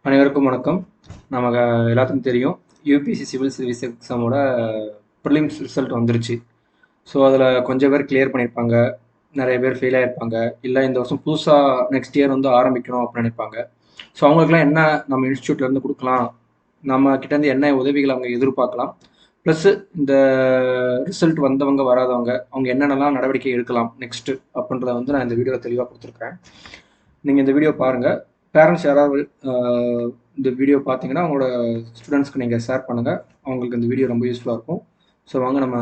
அனைவருக்கும் வணக்கம். நமக்கு எல்லாத்துக்கும் தெரியும், யூபிஎஸ்சி சிவில் சர்வீஸ் எக்ஸாமோட ப்ரிலிம்ஸ் ரிசல்ட் வந்துருச்சு. ஸோ அதில் கொஞ்சம் பேர் கிளியர் பண்ணியிருப்பாங்க, நிறைய பேர் ஃபெயில் ஆகிருப்பாங்க, இல்லை இந்த வருஷம் புதுசாக நெக்ஸ்ட் இயர் வந்து ஆரம்பிக்கணும் அப்படின்னு நினைப்பாங்க. ஸோ அவங்களுக்குலாம் என்ன நம்ம இன்ஸ்டியூட்லேருந்து கொடுக்கலாம், நம்ம கிட்டேருந்து என்ன உதவிகள் அவங்க எதிர்பார்க்கலாம், ப்ளஸ் இந்த ரிசல்ட் வந்தவங்க வராதவங்க அவங்க என்னென்னலாம் நடவடிக்கை எடுக்கலாம் நெக்ஸ்ட்டு அப்படின்றத வந்து நான் இந்த வீடியோவில் தெளிவாக கொடுத்துருக்கேன். நீங்கள் இந்த வீடியோ பாருங்கள். பேரண்ட்ஸ் யாராவது இந்த வீடியோ பார்த்தீங்கன்னா அவங்களோட ஸ்டூடெண்ட்ஸ்க்கு நீங்கள் ஷேர் பண்ணுங்கள். அவங்களுக்கு இந்த வீடியோ ரொம்ப யூஸ்ஃபுல்லாக இருக்கும். ஸோ வாங்க நம்ம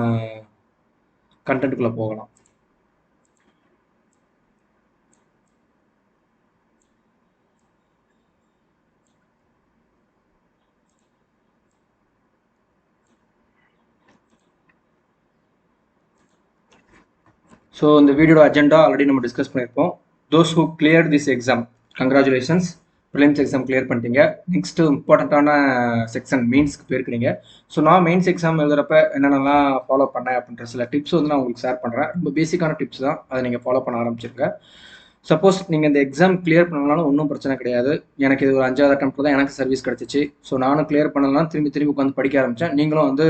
கண்டென்ட்டுக்குள்ளே போகலாம். ஸோ இந்த வீடியோட அஜெண்டா ஆல்ரெடி நம்ம டிஸ்கஸ் பண்ணியிருப்போம். Those who clear this exam, congratulations, prelims exam clear பண்ணிட்டீங்க. நெக்ஸ்ட்டு இம்பார்ட்டண்ட்டான செக்ஷன் மெயின்ஸ்க்கு போயிருக்கிறீங்க. ஸோ நான் மெயின்ஸ் எக்ஸாம் எழுதுறப்ப என்னென்னலாம் ஃபாலோ பண்ணேன் அப்படின்ற சில டிப்ஸ் வந்து நான் உங்களுக்கு ஷேர் பண்ணுறேன். ரொம்ப பேசிக்கான டிப்ஸ் தான், அதை நீங்கள் ஃபாலோ பண்ண ஆரம்பிச்சிருங்க. சப்போஸ் நீங்கள் இந்த எக்ஸாம் கிளியர் பண்ணனாலும் ஒன்றும் பிரச்சனை கிடையாது. எனக்கு இது ஒரு 5வது அட்டெம்ப்ட் தான் எனக்கு சர்வீஸ் கிடச்சிச்சு. ஸோ நானும் கிளியர் பண்ணலாம், திரும்பி உட்காந்து படிக்க ஆரம்பித்தேன். நீங்களும் வந்து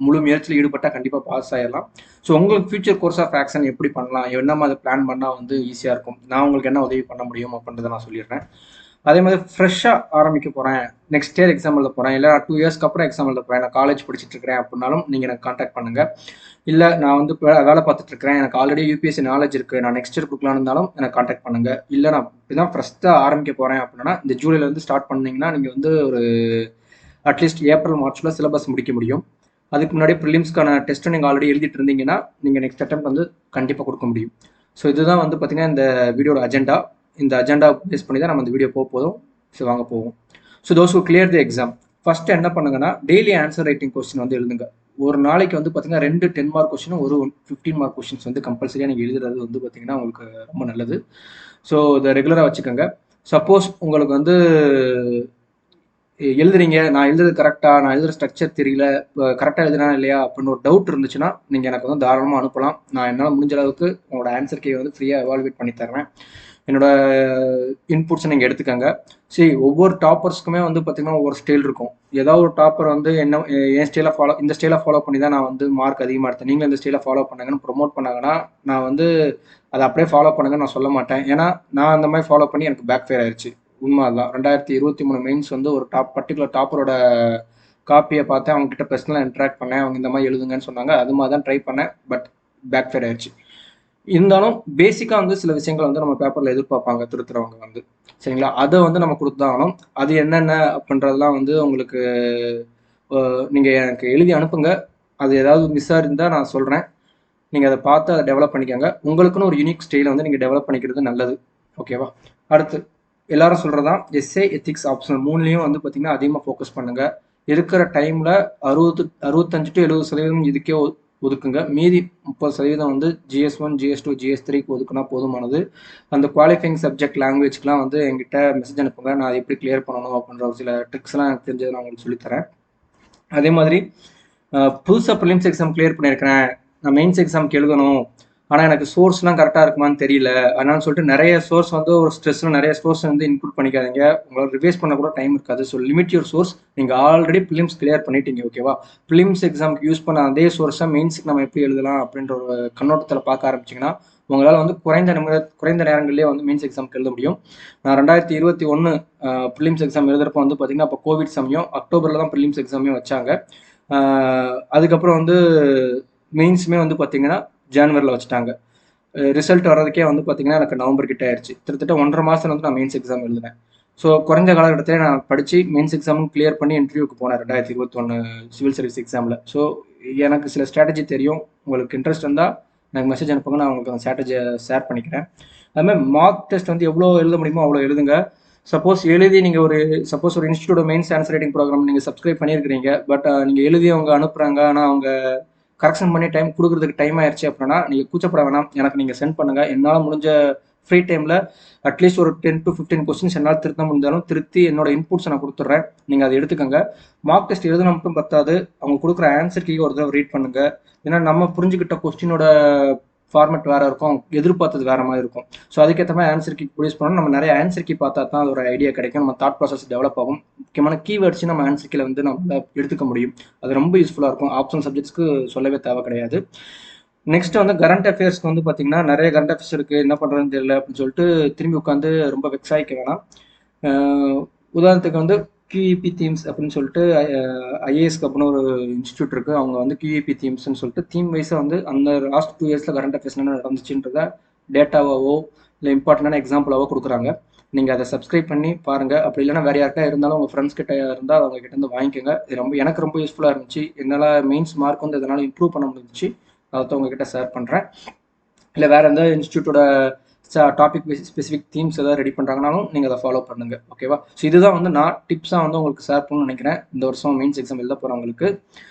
முழு முயற்சியில் ஈடுபட்டால் கண்டிப்பாக பாஸ் ஆகிடலாம். ஸோ உங்களுக்கு ஃபியூச்சர் கோர்ஸ் ஆஃப் ஆக்ஷன் எப்படி பண்ணலாம், என்ன மாதிரி பிளான் பண்ணால் வந்து ஈஸியாக இருக்கும், நான் உங்களுக்கு என்ன உதவி பண்ண முடியும் அப்படின்றத நான் சொல்லிடுறேன். அதே மாதிரி ஃப்ரெஷ்ஷாக ஆரம்பிக்க போகிறேன், நெக்ஸ்ட் இயர் எக்ஸாம் எழுத போகிறேன், இல்லை 2 இயர்ஸ்க்கு அப்புறம் எக்ஸாம் எழுத போகிறேன், நான் காலேஜ் படிச்சுட்டு இருக்கிறேன் அப்படின்னாலும் நீங்கள் எனக்கு காண்டாக்ட் பண்ணுங்கள். இல்லை நான் வந்து வேலை பார்த்துட்டு இருக்கிறேன், எனக்கு ஆல்ரெடி யூபிஎஸ்சி நாலேஜ் இருக்குது, நான் நெக்ஸ்ட் இயர் கொடுக்கலான்னு இருந்தாலும் எனக்கு காண்டாக்ட் பண்ணுங்கள். இல்லை நான் இப்போ தான் ஃபஸ்ட்டாக ஆரம்பிக்க போகிறேன் அப்படின்னா இந்த ஜூலைலேருந்து ஸ்டார்ட் பண்ணிங்கன்னா நீங்கள் வந்து ஒரு அட்லீஸ்ட் ஏப்ரல் மார்ச்சில் சிலபஸ் முடிக்க முடியும். அதுக்கு முன்னாடி ப்ரிலிம்ஸ்க்கான டெஸ்ட்டை நீங்கள் ஆல்ரெடி எழுதிட்டு இருந்தீங்கன்னா நீங்கள் நெக்ஸ்ட் அட்டெம்ப்ட் வந்து கண்டிப்பாக கொடுக்க முடியும். ஸோ இதுதான் வந்து பார்த்திங்கன்னா இந்த வீடியோட அஜெண்டா. இந்த அஜெண்டா பேஸ் பண்ணி தான் நம்ம இந்த வீடியோ போதும். ஸோ வாங்க போவோம். So those who clear the exam, first என்ன பண்ணுங்கன்னா டெய்லி ஆன்சர் ரைட்டிங் கொஸ்டின் வந்து எழுதுங்க. ஒரு நாளைக்கு வந்து பார்த்தீங்கன்னா 2 10 மார்க் கொஸ்டினும் ஒரு 15 மார்க் கொஸ்டின்ஸ் வந்து கம்பல்சரியாக நீங்கள் எழுதுறது வந்து பார்த்தீங்கன்னா உங்களுக்கு ரொம்ப நல்லது. ஸோ இதை ரெகுலராக வச்சுக்கோங்க. சப்போஸ் உங்களுக்கு வந்து எழுதுறீங்க, நான் எழுதுறது கரெக்டாக, நான் எழுதுகிற ஸ்ட்ரக்சர் தெரியல, கரெக்டாக எழுதுனா இல்லையா அப்படின்னு ஒரு டவுட் இருந்துச்சுன்னா நீங்கள் எனக்கு வந்து தாராளமாக அனுப்பலாம். நான் என்னால் முடிஞ்ச அளவுக்கு உங்களோட ஆன்சர் கீ வந்து ஃப்ரீயாக எவால்வேட் பண்ணி தர்றேன். என்னோட இன்புட்ஸை நீங்கள் எடுத்துக்கோங்க. சரி, ஒவ்வொரு டாப்பர்ஸ்க்குமே வந்து பார்த்திங்கன்னா ஒவ்வொரு ஸ்டைல் இருக்கும். ஏதாவது ஒரு டாப்பர் வந்து என்ன என் ஸ்டைலை இந்த ஸ்டைலை ஃபாலோ பண்ணி தான் நான் வந்து மார்க் அதிகமாக எடுத்தேன், நீங்களும் இந்த ஸ்டைலை ஃபாலோ பண்ணாங்கன்னு ப்ரொமோட் பண்ணாங்கன்னா நான் வந்து அதை அப்படியே ஃபாலோ பண்ணுங்கன்னு நான் சொல்ல மாட்டேன். ஏன்னா நான் அந்த மாதிரி ஃபாலோ பண்ணி எனக்கு பேக் ஃபயர் ஆயிடுச்சு. உண்மை அதுதான். 2023 மெயின்ஸ் வந்து ஒரு பர்டிகுலர் டாப்பரோட காப்பியை பார்த்தேன், அவங்ககிட்ட பர்சனலாக இன்ட்ராக்ட் பண்ணேன், அவங்க இந்த மாதிரி எழுதுங்கன்னு சொன்னாங்க. அது மாதிரி தான் ட்ரை பண்ணேன், பட் பேக் ஃபயர் ஆயிடுச்சு. இருந்தாலும் பேசிக்காக வந்து சில விஷயங்கள் வந்து நம்ம பேப்பரில் எதிர்பார்ப்பாங்க திருத்துறவங்க வந்து, சரிங்களா? அதை வந்து நம்ம கொடுத்து தான் ஆகணும். அது என்னென்ன அப்படின்றதெல்லாம் வந்து உங்களுக்கு நீங்கள் எனக்கு எழுதி அனுப்புங்க. அது ஏதாவது மிஸ்ஸாக இருந்தால் நான் சொல்கிறேன், நீங்கள் அதை பார்த்து அதை டெவலப் பண்ணிக்கோங்க. உங்களுக்குன்னு ஒரு யூனிக் ஸ்டைலை வந்து நீங்கள் டெவலப் பண்ணிக்கிறது நல்லது, ஓகேவா? அடுத்து எல்லாரும் சொல்கிறதான் எஸ்ஏ, எத்திக்ஸ், ஆப்ஷனல் 3லையும் வந்து பார்த்திங்கன்னா அதிகமாக ஃபோக்கஸ் பண்ணுங்கள். இருக்கிற டைமில் 65 to 70% இதுக்கே ஒதுக்குங்க. மீதி 30% வந்து GS1, GS2, GS3க்கு ஒதுக்குனா போதுமானது. அந்த குவாலிஃபைங் சப்ஜெக்ட் லாங்குவேஜ்க்கெலாம் வந்து என்கிட்ட மெசேஜ் அனுப்புங்க, நான் எப்படி கிளியர் பண்ணணும் அப்படின்ற ஒரு சில ட்ரிக்ஸ்லாம் எனக்கு தெரிஞ்சதை நான் உங்களுக்கு சொல்லித்தரேன். அதே மாதிரி புதுசாக ப்ரிலிம்ஸ் எக்ஸாம் கிளியர் பண்ணியிருக்கிறேன், நான் மெயின்ஸ் எக்ஸாமுக்கு எழுதணும், ஆனால் எனக்கு சோர்ஸ்லாம் கரெக்டாக இருக்குமான்னு தெரியல, அதனால சொல்லிட்டு நிறைய சோர்ஸ் வந்து ஒரு ஸ்ட்ரெஸ்ஸில் நிறைய சோர்ஸ் வந்து இன்க்ளூட் பண்ணிக்காதீங்க. உங்களால் ரிவைஸ் பண்ண கூட டைம் இருக்காது. So limit your source. நீங்கள் ஆல்ரெடி ப்ரிலிம்ஸ் கிளியர் பண்ணிட்டீங்க, ஓகேவா? ப்ரிலிம்ஸ் எக்ஸாமுக்கு யூஸ் பண்ண அதே சோர்ஸை மெயின்ஸுக்கு நம்ம எப்படி எழுதலாம் அப்படின்ற ஒரு கண்ணோட்டத்தில் பார்க்க ஆரம்பிச்சிங்கன்னா உங்களால் வந்து குறைந்த நேரங்களிலே வந்து மெயின்ஸ் எக்ஸாமுக்கு எழுத முடியும். நான் 2021 ப்ரிலிம்ஸ் எக்ஸாம் எழுதுறப்போ வந்து பார்த்திங்கன்னா அப்போ கோவிட் சமயம், அக்டோபரில் தான் ப்ரிலிம்ஸ் எக்ஸாமே வச்சாங்க. அதுக்கப்புறம் வந்து மெயின்ஸுமே வந்து பார்த்திங்கன்னா ஜான்வரியில் வச்சுட்டாங்க. ரிசல்ட் வர்றதுக்கே வந்து பார்த்திங்கன்னா எனக்கு நவம்பர் கிட்ட ஆயிடுச்சு. கிட்டத்தட்ட 1.5 மாதம் வந்து நான் மெயின்ஸ் எக்ஸாம் எழுதினேன். ஸோ குறைஞ்ச காலகட்டத்திலே நான் படித்து மெயின்ஸ் எக்ஸாமும் கிளியர் பண்ணி இன்டர்வியூக்கு போனேன் 2021 சிவில் சர்வீஸ் எக்ஸாமில். ஸோ எனக்கு சில ஸ்ட்ராட்டஜி தெரியும். உங்களுக்கு இன்ட்ரெஸ்ட் இருந்தால் எனக்கு மெசேஜ் அனுப்புங்க, நான் உங்களுக்கு அந்த ஸ்ட்ராட்டஜியை ஷேர் பண்ணிக்கிறேன். அதுமாதிரி மார்க் டெஸ்ட் வந்து எவ்வளோ எழுத முடியுமோ அவ்வளோ எழுதுங்க. சப்போஸ் எழுதி நீங்கள் ஒரு institute mains answer writing program நீங்கள் சப்ஸ்கிரைப் பண்ணியிருக்கிறீங்க, பட் நீங்கள் எழுதி அவங்க அனுப்புகிறாங்க, ஆனால் அவங்க கரெக்ஷன் பண்ணி டைம் கொடுக்குறதுக்கு டைம் ஆயிடுச்சு அப்படின்னா நீங்கள் கூச்சப்பட வேணாம், எனக்கு நீங்கள் சென்ட் பண்ணுங்கள். என்னால் முடிஞ்ச ஃப்ரீ டைமில் அட்லீஸ்ட் ஒரு 10 to 15 கொஸ்டின்ஸ் என்னால் திருத்த முடிஞ்சாலும் திருத்தி என்னோட இன்புட்ஸை நான் கொடுத்துட்றேன், நீங்கள் அதை எடுத்துக்கோங்க. மார்க் டெஸ்ட் எழுதுனா மட்டும் பத்தாது, அவங்க கொடுக்குற ஆன்சர் கீ ஒரு தடவை ரீட் பண்ணுங்கள். ஏன்னா நம்ம புரிஞ்சுக்கிட்ட கொஸ்டினோட ஃபார்மேட் வேறு இருக்கும், எதிர்பார்த்தது வேறு மாதிரி இருக்கும். ஸோ அதுக்கேற்ற மாதிரி ஆன்சர் கீ ப்ரொடியூஸ் பண்ணணும். நம்ம நிறைய ஆன்சர் கீ பார்த்தா தான் அது ஒரு ஐடியா கிடைக்கும், நம்ம தாட் ப்ராசஸ் டெவலப் ஆகும். முக்கியமான கீவேர்ட்ஸ் நம்ம ஆன்சர் கீழ வந்து நம்ம எடுத்துக்க முடியும். அது ரொம்ப யூஸ்ஃபுல்லாக இருக்கும். ஆப்ஷனல் சப்ஜெக்ட்ஸ்க்கு சொல்லவே தேவை கிடையாது. நெக்ஸ்ட் வந்து கரண்ட் அஃபேர்ஸ்க்கு வந்து பார்த்தீங்கன்னா நிறைய கரண்ட் அஃபேர்ஸ் இருக்குது, என்ன பண்ணுறதுன்னு தெரியல அப்படின்னு சொல்லிட்டு திரும்பி உட்காந்து ரொம்ப வெக்ஸ் ஆகிக்க வேணாம். உதாரணத்துக்கு வந்து QEP தீம்ஸ் அப்படின்னு சொல்லிட்டு ஐஏஎஸ்க்கு அப்படின்னு ஒரு இன்ஸ்டியூட் இருக்குது. அவங்க வந்து QEP தீம்ஸ்ன்னு சொல்லிட்டு தீம் வைஸாக வந்து அந்த லாஸ்ட் 2 இயர்ஸில் கரண்ட் அஃபேர்ஸ் என்ன நடந்துச்சுன்றத டேட்டாவாவோ இல்லை இம்பார்ட்டண்டான எக்ஸாம்பிளாவோ கொடுக்குறாங்க. நீங்கள் அதை சப்ஸ்கிரைப் பண்ணி பாருங்கள். அப்படி இல்லைனா வேறு யார்ட்டா இருந்தாலும் உங்கள் ஃப்ரெண்ட்ஸ் கிட்ட இருந்தால் அவங்க கிட்ட இருந்து வாங்கிக்கோங்க. இது எனக்கு ரொம்ப யூஸ்ஃபுல்லாக இருந்துச்சு. என்னால் மெயின்ஸ் மார்க் வந்து இதனால் இம்ப்ரூவ் பண்ண முடிஞ்சிச்சு. அதை உங்ககிட்ட ஷேர் பண்ணுறேன். இல்லை வேறு எந்த இன்ஸ்டியூட்டோட டாபிக் ஸ்பெசிஃபிக் தீம்ஸ் ஏதாவது ரெடி பண்ணுறாங்கனாலும் நீங்கள் அதை ஃபாலோ பண்ணுங்கள். ஓகேவா? ஸோ இதுதான் வந்து நான் டிப்ஸாக வந்து உங்களுக்கு ஷேர் பண்ணணும்னு நினைக்கிறேன். இந்த வருஷம் மெயின்ஸ் எக்ஸாம் எழுத போகிறவங்களுக்கு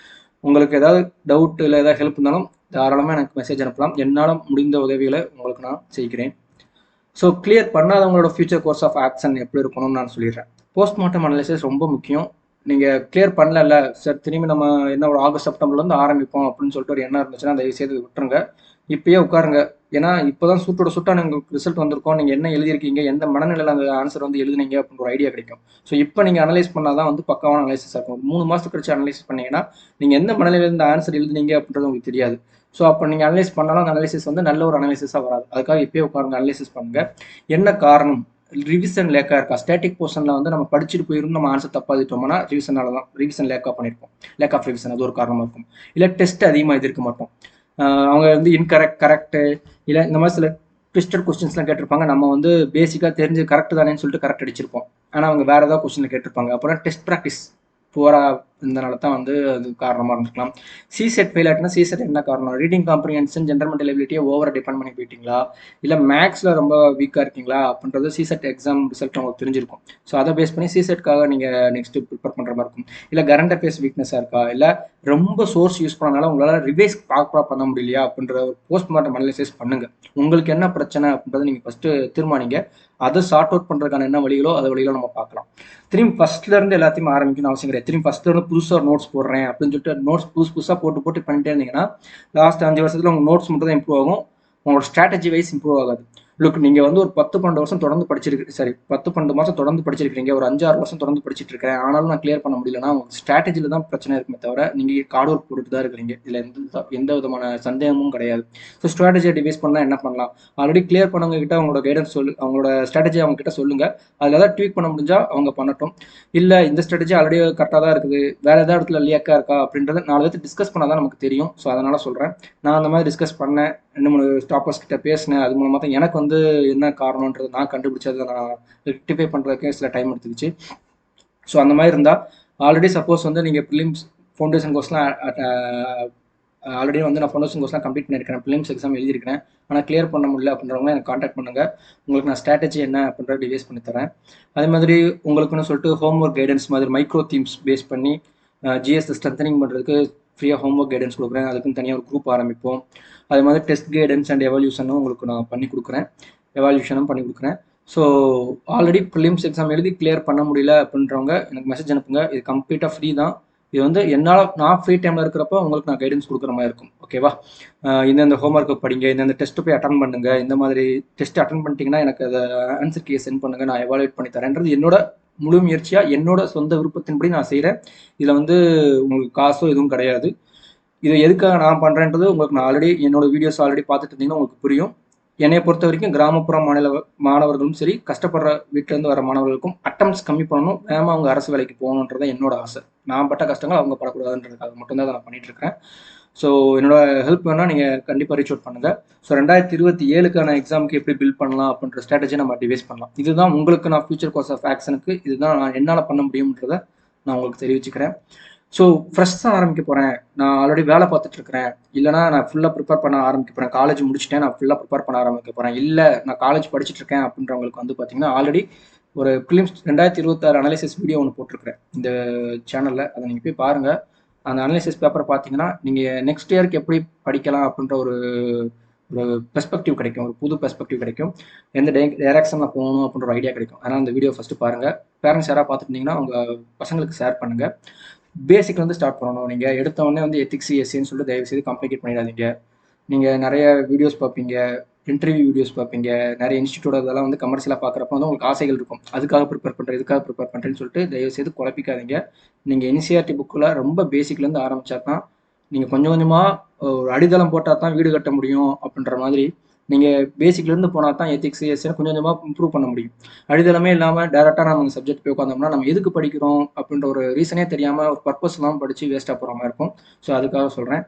உங்களுக்கு ஏதாவது டவுட் இல்லை ஏதாவது ஹெல்ப் இருந்தாலும் தாராளமாக எனக்கு மெசேஜ் அனுப்பலாம். என்னால் முடிந்த உதவிகளை உங்களுக்கு நான் செய்கிறேன். ஸோ கிளியர் பண்ணாதவங்களோட ஃபியூச்சர் கோர்ஸ் ஆஃப் ஆக்ஷன் எப்படி இருக்கணும்னு நான் சொல்லிடுறேன். போஸ்ட்மார்ட்டம் அனாலிசிஸ் ரொம்ப முக்கியம். நீங்கள் கிளியர் பண்ணல சார், திரும்பி நம்ம என்ன ஒரு ஆகஸ்ட் செப்டம்பர்லேருந்து ஆரம்பிப்போம் அப்படின்னு சொல்லிட்டு ஒரு எண்ணம் இருந்துச்சுன்னா தயவு செய்து விட்டுருங்க. இப்பயே உட்காருங்க. ஏன்னா இப்போ தான் சுட்டான உங்களுக்கு ரிசல்ட் வந்திருக்கோம். நீங்கள் என்ன எழுதியிருக்கீங்க, எந்த மனநிலையில் அந்த ஆன்சர் வந்து எழுதுனீங்க அப்படின்ற ஒரு ஐடியா கிடைக்கும். ஸோ இப்போ நீங்கள் அனலைஸ் பண்ணால் தான் வந்து பக்காவான அனலைசிஸ் இருக்கும். 3 மாதத்துக்கு கழிச்சு அனலைஸ் பண்ணீங்கன்னா நீங்கள் எந்த மனநிலையில் இந்த ஆன்சர் எழுதுனீங்க அப்படின்றது உங்களுக்கு தெரியாது. ஸோ அப்போ நீங்கள் அனலைஸ் பண்ணாலும் அந்த அனலைசிஸ் வந்து நல்ல ஒரு அனலைசிஸாக வராது. அதுக்காக இப்பயே உட்காருங்க, அனலைசிஸ் பண்ணுங்கள். என்ன காரணம்? ரிவிஷன் லேக்காக இருக்கா? ஸ்டாட்டிக் போர்ஷனில் வந்து நம்ம படிச்சுட்டு போயிருந்து நம்ம ஆன்சர் தப்பாக எழுதிட்டோம்னா ரிவிஷன் லேக்காக பண்ணியிருப்போம். லேக் ஆஃப் ரிவிஷன் அது ஒரு காரணமாக இருக்கும். இல்லை டெஸ்ட் அதிகமாக எழுதிருக்க மாட்டோம். அவங்க வந்து கரெக்டு இல்லை இந்த மாதிரி சில ட்விஸ்டட் கொஸ்டின்ஸ்லாம் கேட்டிருப்பாங்க. நம்ம வந்து பேசிக்காக தெரிஞ்சு கரெக்ட் தானேன்னு சொல்லிட்டு கரெக்ட் அடிச்சிருப்போம். ஆனால் அவங்க வேறு ஏதாவது கொஸ்டின் கேட்டிருப்பாங்க. அப்புறம் டெஸ்ட் ப்ராக்டிஸ் போரா இருந்தனால தான் வந்து அது காரணமாக இருந்திருக்கலாம். சிசெட் ஃபெயில் ஆகிட்டுனா சிசெட் என்ன காரணம்? ரீடிங் காம்ப்ரிஹென்ஷன், ஜென்ரல் மென்டல் எபிலிட்டியை ஓவராக டிபெண்ட் பண்ணி போயிட்டீங்களா, இல்லை மேக்ஸில் ரொம்ப வீக்காக இருக்கீங்களா அப்படின்றது சிசெட் எக்ஸாம் ரிசல்ட் உங்களுக்கு தெரிஞ்சிருக்கும். ஸோ அதை பேஸ் பண்ணி சிசெட்காக நீங்கள் நெக்ஸ்ட்டு ப்ரிப்பேர் பண்ணுற மாதிரி இருக்கும். இல்லை கரண்ட் அஃபேர்ஸ் வீக்னஸாக இருக்கா, இல்லை ரொம்ப சோர்ஸ் யூஸ் பண்ணனால உங்களால் ரிவைஸ் ப்ராப்பராக பண்ண முடியலையா அப்படின்ற ஒரு போஸ்ட்மார்ட்டம் அனலைசிஸ் பண்ணுங்கள். உங்களுக்கு என்ன பிரச்சனை அப்படின்றத நீங்கள் ஃபஸ்ட்டு தீர்மானிங்க. அதை சார்ட் அவுட் பண்ணுறதுக்கான என்ன வழிகளோ அதை வழிகளோ நம்ம பார்க்கலாம். திரும்பி ஃபஸ்ட்லேருந்து எல்லாத்தையும் ஆரம்பிக்கணும்னு அவசியம் கிடையாது. திரும்பி ஃபஸ்ட்லேருந்து புதுசாக நோட்ஸ் போடுறேன் அப்படின்னு சொல்லிட்டு நோட்ஸ் புதுசாக போட்டு பண்ணிட்டே இருந்தீங்கன்னா லாஸ்ட் 5 வருஷத்தில் உங்கள் நோட்ஸ் மட்டும் தான் இம்ப்ரூவ் ஆகும். உங்களோட ஸ்ட்ராட்டஜி வைஸ் இம்ப்ரூவ் ஆகாது. நீங்கள் வந்து ஒரு 10-12 வருஷம் தொடர்ந்து 10-12 மாதம் தொடர்ந்து படிச்சிருக்கீங்க, ஒரு 5-6 வருஷம் தொடர்ந்து படிச்சுட்டு இருக்கேன், ஆனாலும் நான் கிளியர் பண்ண முடியலன்னா உங்களுக்கு ஸ்ட்ராட்டஜியில் தான் பிரச்சனை இருக்குமே தவிர நீங்கள் ஹார்ட் ஒர்க் போட்டுட்டு தான் இருக்கிறீங்க. இதில் எந்த விதமான சந்தேகமும் கிடையாது. ஸோ ஸ்ட்ராட்டஜியை டிவைஸ் பண்ணால் என்ன பண்ணலாம்? ஆல்ரெடி கிளியர் பண்ணவங்க கிட்ட அவங்களோட கைடன்ஸ் அவங்களோட ஸ்ட்ராட்டஜி அவங்க கிட்ட சொல்லுங்கள். அதில் ஏதாவது ட்வீக் பண்ண முடிஞ்சால் அவங்க பண்ணட்டும். இல்லை இந்த ஸ்ட்ராட்டஜி ஆல்ரெடி கரெக்டாக தான் இருக்குது, வேறு ஏதாவது இடத்துல லேக்காக இருக்கா அப்படின்றத 4 பேர்த்து டிஸ்கஸ் பண்ணால் தான் நமக்கு தெரியும். ஸோ அதனால் சொல்கிறேன். நான் அந்த மாதிரி டிஸ்கஸ் பண்ணேன், 2-3 ஸ்டாப்பர்ஸ் கிட்ட பேசினேன். அது மூலமாக தான் எனக்கு வந்து என்ன காரணன்றது நான் கண்டுபிடிச்சதை நான் ரெக்டிஃபை பண்ணுறதுக்கு சில டைம் எடுத்துக்கிச்சு. ஸோ அந்த மாதிரி இருந்தால் ஆல்ரெடி சப்போஸ் வந்து நீங்கள் ப்ரிலிம்ஸ் ஃபவுண்டேஷன் கோர்ஸ்லாம் ஆல்ரெடி வந்து நான் ஃபவுண்டேஷன் கோர்ஸ்லாம் கம்ப்ளீட் பண்ணியிருக்கிறேன், ப்ரிலிம்ஸ் எக்ஸாம் எழுதியிருக்கிறேன், ஆனால் கிளியர் பண்ண முடியல அப்படின்றவங்க எனக்கு காண்டாக்ட் பண்ணுங்கள். உங்களுக்கு நான் ஸ்ட்ராட்டஜி என்ன அப்படின்றத டிவைஸ் பண்ணி தரேன். அதே மாதிரி உங்களுக்குன்னு சொல்லிட்டு ஹோம் ஒர்க் கைடன்ஸ் மாதிரி மைக்ரோ தீம்ஸ் பேஸ் பண்ணி ஜிஎஸ் ஸ்ட்ரென்தனிங் பண்ணுறதுக்கு ஃப்ரீயாக ஹோம் ஒர்க் கைடன்ஸ் கொடுக்குறேன். அதுக்குன்னு தனியாக ஒரு குரூப் ஆரம்பிப்போம். அதே மாதிரி டெஸ்ட் கைடன்ஸ் அண்ட் எவல்யூஷனும் உங்களுக்கு நான் பண்ணி கொடுக்குறேன். ஸோ ஆல்ரெடி ப்ரிலிம்ஸ் எக்ஸாம் எழுதி கிளியர் பண்ண முடியல அப்படின்றவங்க எனக்கு மெசேஜ் அனுப்புங்க. இது கம்ப்ளீட்டாக ஃப்ரீ தான். இது வந்து நான் ஃப்ரீ டைமில் இருக்கிறப்ப உங்களுக்கு நான் கைடன்ஸ் கொடுக்குற மாதிரி இருக்கும். ஓகேவா? இந்தந்த ஹோம்ஒர்க்கை படிங்க, இந்தந்த டெஸ்ட்டு போய் அட்டன் பண்ணுங்கள், இந்த மாதிரி டெஸ்ட் அட்டன் பண்ணிட்டீங்கன்னா எனக்கு அதை ஆன்சர் கீயை சென்ட் பண்ணுங்கள், நான் எவாலுவேட் பண்ணி தரேன்றது என்னோட முழு முயற்சியாக என்னோட சொந்த விருப்பத்தின்படி நான் செய்கிறேன். இதில் வந்து உங்களுக்கு காசோ எதுவும் கிடையாது. இதை எதுக்காக நான் பண்ணுறேன்றது உங்களுக்கு நான் என்னோட வீடியோஸ் ஆல்ரெடி பார்த்துட்டு இருந்தீங்கன்னா உங்களுக்கு புரியும். என்னை பொறுத்த வரைக்கும் கிராமப்புற மாணவர்களும் சரி, கஷ்டப்படுற வீட்டிலேருந்து வர மாணவர்களுக்கும் அட்டம்ஸ் கம்மி பண்ணணும், வேகமாக அவங்க அரசு வேலைக்கு போகணுன்றதை என்னோட ஆசை. நான் பட்ட கஷ்டங்கள் அவங்க படக்கூடாதுன்றதுக்காக மட்டும்தான் அதை நான் பண்ணிகிட்ருக்கேன். ஸோ என்னோட ஹெல்ப் வேணால் நீங்கள் கண்டிப்பாக ரீச் அவுட் பண்ணுங்கள். ஸோ 2027க்கான எக்ஸாமுக்கு எப்படி பில்ட் பண்ணலாம் அப்படின்ற ஸ்ட்ராட்டஜி நம்ம டிவைஸ் பண்ணலாம். இதுதான் உங்களுக்கு நான் ஃபியூச்சர் கோர்ஸ் ஆஃப் ஆக்ஷனுக்கு இதுதான் நான் என்னால் பண்ண முடியும்ன்றதை நான் உங்களுக்கு தெரிவிச்சுக்கிறேன். ஸோ ஃப்ரெஷ்ஷாக ஆரம்பிக்க போகிறேன், நான் ஆல்ரெடி வேலை பார்த்துட்ருக்கிறேன், இல்லைனா நான் ஃபுல்லாக ப்ரிப்பேர் பண்ண ஆரம்பிக்க போகிறேன், காலேஜ் முடிச்சுட்டேன், நான் ஃபுல்லாக ப்ரிப்பேர் பண்ண ஆரம்பிக்க போகிறேன், இல்லை நான் காலேஜ் படிச்சுட்ருக்கேன் அப்படின்றவங்களுக்கு வந்து பார்த்தீங்கன்னா ஆல்ரெடி ஒரு ப்ரிலிம்ஸ் 2026 அனலைசிஸ் வீடியோ ஒன்று போட்டிருக்கிறேன் இந்த சேனலில். அதை நீங்கள் போய் பாருங்கள். அந்த அனலைசிஸ் பேப்பரை பார்த்தீங்கன்னா நீங்கள் நெக்ஸ்ட் இயருக்கு எப்படி படிக்கலாம் அப்படின்ற ஒரு பெர்ஸ்பெக்டிவ் கிடைக்கும், ஒரு புது பெர்ஸ்பெக்டிவ் கிடைக்கும், எந்த டைரக்ஷனில் போகணும் அப்படின்ற ஒரு ஐடியா கிடைக்கும். அதனால் அந்த வீடியோ ஃபஸ்ட்டு பாருங்கள். பேரண்ட்ஸ் யாராவது பார்த்துருந்தீங்கன்னா உங்கள் பசங்களுக்கு ஷேர் பண்ணுங்கள். பேசிக்லேருந்து ஸ்டார்ட் பண்ணணும். நீங்கள் எடுத்தவொடனே வந்து எத்திக்ஸ் எஸ்சின்னு சொல்லிட்டு தயவு செய்து காம்ப்ளிகேட் பண்ணிடாதீங்க. நீங்கள் நிறைய வீடியோஸ் பார்ப்பீங்க, இன்டர்வியூ வீடியோஸ் பார்ப்பீங்க, நிறைய இன்ஸ்டியூட்டோட இதெல்லாம் வந்து கமர்ஷியலாக பார்க்குறப்ப வந்து உங்களுக்கு ஆசைகள் இருக்கும். அதுக்காக ப்ரிப்பேர் பண்ணுறேன், இதுக்காக ப்ரிப்பேர் பண்ணுறேன்னு சொல்லிட்டு தயவுசெய்து குழப்பிக்காதீங்க. நீங்கள் என்சிஆர்டி புக்கில் ரொம்ப பேசிக்லேருந்து ஆரம்பித்தா தான் நீங்கள் கொஞ்சம் கொஞ்சமாக ஒரு அடித்தளம் போட்டால் தான் வீடு கட்ட முடியும் அப்படின்ற மாதிரி நீங்கள் பேசிக்லேருந்து போனால் தான் எத்திக்ஸ் எஸ்ன்னு கொஞ்சம் கொஞ்சமாக இம்ப்ரூவ் பண்ண முடியும். அடித்தளமே இல்லாமல் டேரெக்டாக நம்ம சப்ஜெக்ட் போய் உட்காந்தோம்னா நம்ம எதுக்கு படிக்கிறோம் அப்படின்ற ஒரு ரீசனே தெரியாமல் ஒரு பர்பஸ் இல்லாமல் படித்து வேஸ்ட்டாக போகிற மாதிரி இருக்கும். ஸோ அதுக்காக சொல்கிறேன்.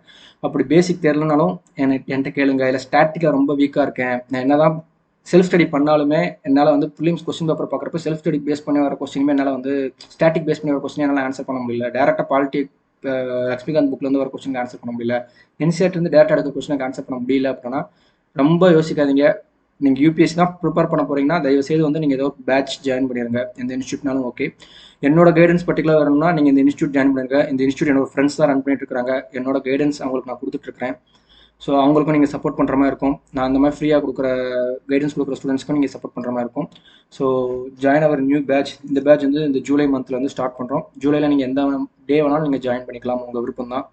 அப்படி பேசிக் தெரியலனாலும் என்கிட்ட கேளுங்க. இல்லை ஸ்டாட்டிக்காக ரொம்ப வீக்காக இருக்கேன், நான் என்னதான் செல்ஃப் ஸ்டடி பண்ணாலுமே என்னால் வந்து ப்ரிலிம்ஸ் கொஸ்டின் பேப்பர் பார்க்குறப்ப செல்ஃப் ஸ்டடி பேஸ் பண்ணி வர கொஸ்டினுமே என்னால் வந்து ஸ்டாட்டிக் பேஸ் பண்ணி வர கொஸ்டின் என்னால் ஆன்சர் பண்ண முடியல. டேரெக்டாக பாலிட்டி லக்ஷ்மிகாந்த் புக்லேருந்து வர கொஸ்டினுக்கு ஆன்சர் பண்ண முடியல. என்சிஆர்டிலேருந்து டேரக்டாக எடுக்க கொஸ்டினுக்கு ஆன்சர் பண்ண முடியல அப்படின்னா ரொம்ப யோசிக்காதீங்க. நீங்கள் யூபிஎஸ்சி தான் ப்ரிப்பேர் பண்ண போகிறீங்கன்னா தயவுசெய்து வந்து நீங்கள் ஏதோ ஒரு பேட்ச் ஜாயின் பண்ணிடுங்க. எந்த இன்ஸ்டியூட்னாலும் ஓகே. என்னோட கைடன்ஸ் பர்டிகுலர் வரணும்னா நீங்கள் இந்த இன்ஸ்டியூட் ஜாயின் பண்ணுங்க. இந்த இன்ஸ்டியூட் என்னோட ஃப்ரெண்ட்ஸ் தான் ரன் பண்ணிட்டு இருக்காங்க. என்னோட கைடன்ஸ் அவங்களுக்கு நான் கொடுத்துட்ருக்கேன். ஸோ அவங்களுக்கும் நீங்கள் சப்போர்ட் பண்ணுற மாதிரி இருக்கும். நான் அந்த மாதிரி ஃப்ரீயாக கொடுக்குற கைடன்ஸ் கொடுக்குற ஸ்டூடெண்ட்ஸ்க்கும் நீங்கள் சப்போர்ட் பண்ணுற மாதிரி இருக்கும். So join our new batch. இந்த பேட்ச் வந்து இந்த ஜூலை மந்தில் வந்து ஸ்டார்ட் பண்ணுறோம். ஜூலையில் நீங்கள் எந்த டே வேணாலும் நீங்கள் ஜாயின் பண்ணிக்கலாம், உங்கள் விருப்பம் தான்.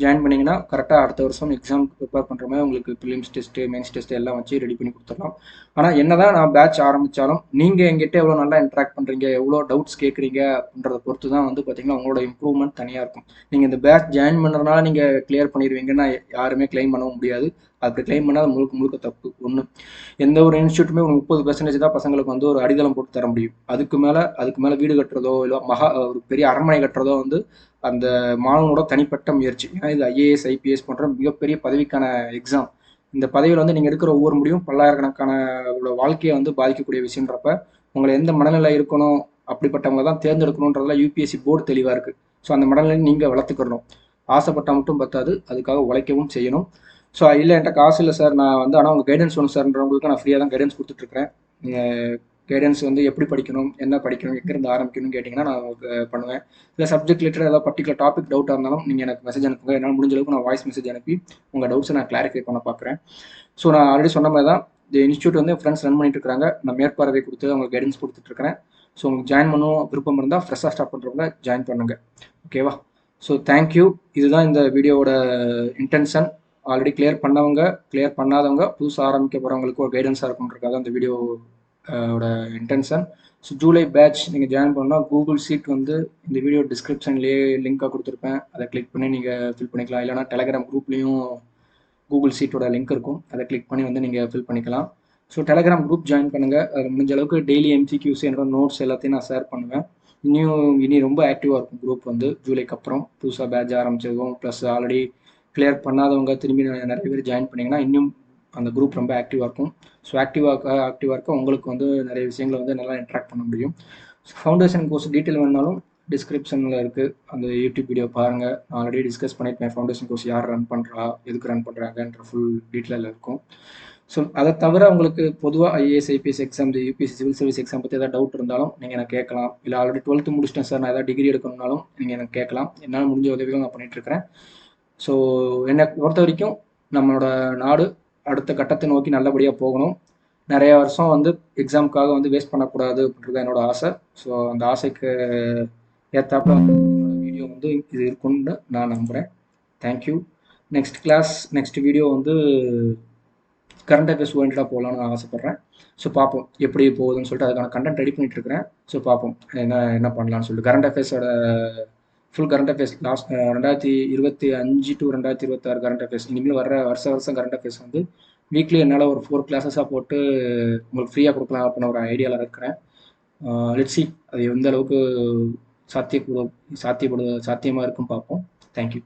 ஜாயின் பண்ணிங்கன்னா கரெக்டாக அடுத்த வருஷம் எக்ஸாமுக்கு ப்ரிப்பேர் பண்ணுற மாதிரி உங்களுக்கு ப்ரிலிம்ஸ் டெஸ்ட்டு, மெயின்ஸ் டெஸ்ட்டு எல்லாம் வச்சு ரெடி பண்ணி கொடுத்துடலாம். ஆனால் என்ன தான் நான் பேட்ச் ஆரம்பித்தாலும் நீங்கள் எங்கிட்ட எவ்வளோ நல்லா இன்ட்ராக்ட் பண்ணுறீங்க, எவ்வளோ டவுட்ஸ் கேட்குறீங்க அப்படின்றத பொறுத்து தான் வந்து பார்த்தீங்கன்னா உங்களோட இம்ப்ரூவ்மெண்ட் தனியாக இருக்கும். நீங்கள் இந்த பேட்ச் ஜாயின் பண்ணுறதுனால நீங்கள் கிளியர் பண்ணிடுவீங்கன்னா யாருமே கிளைம் பண்ணவும் முடியாது. அப்படி கிளைம் பண்ணால் அது முழுக்க முழுக்க தப்பு. ஒன்று, எந்த ஒரு இன்ஸ்டியூட்டுமே ஒரு 30% தான் பசங்களுக்கு வந்து ஒரு அடித்தளம் போட்டு தர முடியும். அதுக்கு மேலே வீடு கட்டுறதோ இல்லை ஒரு பெரிய அரண்மனை கட்டுறதோ வந்து அந்த மாணவனோட தனிப்பட்ட முயற்சி. ஏன்னா இது ஐஏஎஸ் ஐபிஎஸ் போன்ற மிகப்பெரிய பதவிக்கான எக்ஸாம். இந்த பதவியில் வந்து நீங்கள் எடுக்கிற ஒவ்வொரு முடியும் பல்லாயிரக்கணக்கான வாழ்க்கையை வந்து பாதிக்கக்கூடிய விஷயன்றப்ப உங்களை எந்த மனநிலை இருக்கணும், அப்படிப்பட்டவங்க தான் தேர்ந்தெடுக்கணுன்றதுல யூபிஎஸ்சி போர்டு தெளிவாக இருக்குது. ஸோ அந்த மனநிலையை நீங்கள் வளர்த்துக்கணும். ஆசைப்பட்டால் மட்டும் பத்தாது, அதுக்காக உழைக்கவும் செய்யணும். ஸோ இல்லை என்கிட்ட காசு இல்லை சார், நான் வந்து ஆனால் உங்கள் கைடன்ஸ் வேணும் சார்ன்றவங்களுக்கு நான் ஃப்ரீயாக தான் கைடன்ஸ் கொடுத்துட்ருக்கேன். நீங்கள் கைடன்ஸ் வந்து எப்படி படிக்கணும், என்ன படிக்கணும், எங்கேருந்து ஆரம்பிக்கணும்னு கேட்டிங்கன்னா நான் உங்களுக்கு பண்ணுவேன். இல்லை சப்ஜெக்ட் ரிலேட்டட் ஏதாவது பர்டிகுலர் டாபிக் டவுட்டாக இருந்தாலும் நீங்கள் எனக்கு மெசேஜ் அனுப்புங்க. என்னால் முடிஞ்ச அளவுக்கு நான் வாய்ஸ் மெசேஜ் அனுப்பி உங்கள் டவுட்ஸை நான் கிளாரிஃபை பண்ண பார்க்குறேன். ஸோ நான் ஆல்ரெடி சொன்ன மாதிரி தான் இந்த இன்ஸ்டியூட் வந்து ஃப்ரெண்ட்ஸ் ரன் பண்ணிட்டு இருக்காங்க. நான் மேற்பார்வை கொடுத்து அவங்களுக்கு கைடன்ஸ் கொடுத்துட்ருக்கிறேன். ஸோ உங்களுக்கு ஜாயின் பண்ணணும் விருப்பம் இருந்தால் ஃப்ரெஷ்ஷாக ஸ்டார்ட் பண்ணுறவங்க ஜாயின் பண்ணுங்க. ஓகேவா? So thank you. இதுதான் இந்த வீடியோவோட இன்டென்ஷன். ஆல்ரெடி கிளியர் பண்ணவங்க, கிளியர் பண்ணாதவங்க, புதுசாக ஆரம்பிக்க போகிறவங்களுக்கு ஒரு கைடன்ஸாக இருக்கும்ன்றக்காக அந்த வீடியோவோட இன்டென்ஷன். ஸோ ஜூலை பேட்ச் நீங்கள் ஜாயின் பண்ணால் கூகுள் ஷீட் வந்து இந்த வீடியோ டிஸ்கிரிப்ஷன்லேயே லிங்காக கொடுத்துருப்பேன். அதை கிளிக் பண்ணி நீங்கள் ஃபில் பண்ணிக்கலாம். இல்லைனா டெலகிராம் குரூப்லேயும் கூகுள் ஷீட்டோட லிங்க் இருக்கும், அதை கிளிக் பண்ணி வந்து நீங்கள் ஃபில் பண்ணிக்கலாம். ஸோ டெலகிராம் குரூப் ஜாயின் பண்ணுங்கள். அது முடிஞ்ச அளவுக்கு டெய்லி எம்சிக்யூஸ் என்னோட நோட்ஸ் எல்லாத்தையும் நான் ஷேர் பண்ணுவேன். இனி ரொம்ப ஆக்டிவாக இருக்கும் குரூப் வந்து ஜூலைக்கு அப்புறம் புதுசாக பேட்ச் ஆரம்பிச்சதும் ப்ளஸ் ஆல்ரெடி கிளியர் பண்ணாதவங்க திரும்பி நிறைய பேர் ஜாயின் பண்ணிங்கன்னா இன்னும் அந்த குரூப் ரொம்ப ஆக்டிவாக இருக்கும். ஸோ ஆக்டிவாக இருக்க உங்களுக்கு வந்து நிறைய விஷயங்களை வந்து நல்லா இன்ட்ராக்ட் பண்ண முடியும். ஃபவுண்டேஷன் கோர்ஸ் டீட்டெயில் வேணாலும் டிஸ்கிரிப்ஷனில் இருக்குது, அந்த யூடியூப் வீடியோ பாருங்கள். நான் ஆல்ரெடி டிஸ்கஸ் பண்ணியிருப்பேன் ஃபவுண்டேஷன் கோர்ஸ் யார் ரன் பண்ணுறா, எதுக்கு ரன் பண்ணுறாங்கன்ற ஃபுல் டீட்டெயில் இருக்கும். ஸோ அதை தவிர உங்களுக்கு பொதுவாக IAS IPS exam, UPSC civil service exam பற்றி ஏதாவது டவுட் இருந்தாலும் நீங்கள் எனக்கு கேட்கலாம். இல்லை ஆல்ரெடி 12th முடிச்சிட்டேன் சார், நான் ஏதாவது டிகிரி எடுக்கணும்னாலும் நீங்கள் எனக்கு கேட்கலாம். என்னால் முடிஞ்ச உதவிகள் நான் பண்ணிகிட்ருக்கிறேன். ஸோ என்னை பொறுத்த வரைக்கும் நம்மளோட நாடு அடுத்த கட்டத்தை நோக்கி நல்லபடியாக போகணும். நிறைய வருஷம் வந்து எக்ஸாமுக்காக வந்து வேஸ்ட் பண்ணக்கூடாது அப்படின்றது என்னோட ஆசை. ஸோ அந்த ஆசைக்கு ஏற்றாப்புல வீடியோ வந்து இது இருக்குன்னு நான் நம்புகிறேன். தேங்க்யூ. நெக்ஸ்ட் வீடியோ வந்து கரண்ட் அஃபேர்ஸ் ஓரியன்டாக போகலான்னு நான் ஆசைப்பட்றேன். ஸோ பார்ப்போம் எப்படி போகுதுன்னு சொல்லிட்டு அதுக்கான கண்டென்ட் ரெடி பண்ணிட்டு இருக்கிறேன். ஸோ பார்ப்போம் என்ன பண்ணலான்னு சொல்லிட்டு. கரண்ட் அஃபேர்ஸோட full current affairs 2025 to 2026 current affairs இனிமேல் வர வருஷம் கரண்ட் அஃபேர்ஸ் வந்து வீக்லி என்னால் ஒரு 4 கிளாஸஸாக போட்டு உங்களுக்கு ஃப்ரீயாக கொடுக்கலாம் அப்படின்னு ஒரு ஐடியாவில் இருக்கிறேன். லெட்ஸ் சி அது எந்த அளவுக்கு சாத்தியமாக இருக்குன்னு பார்ப்போம். தேங்க்யூ.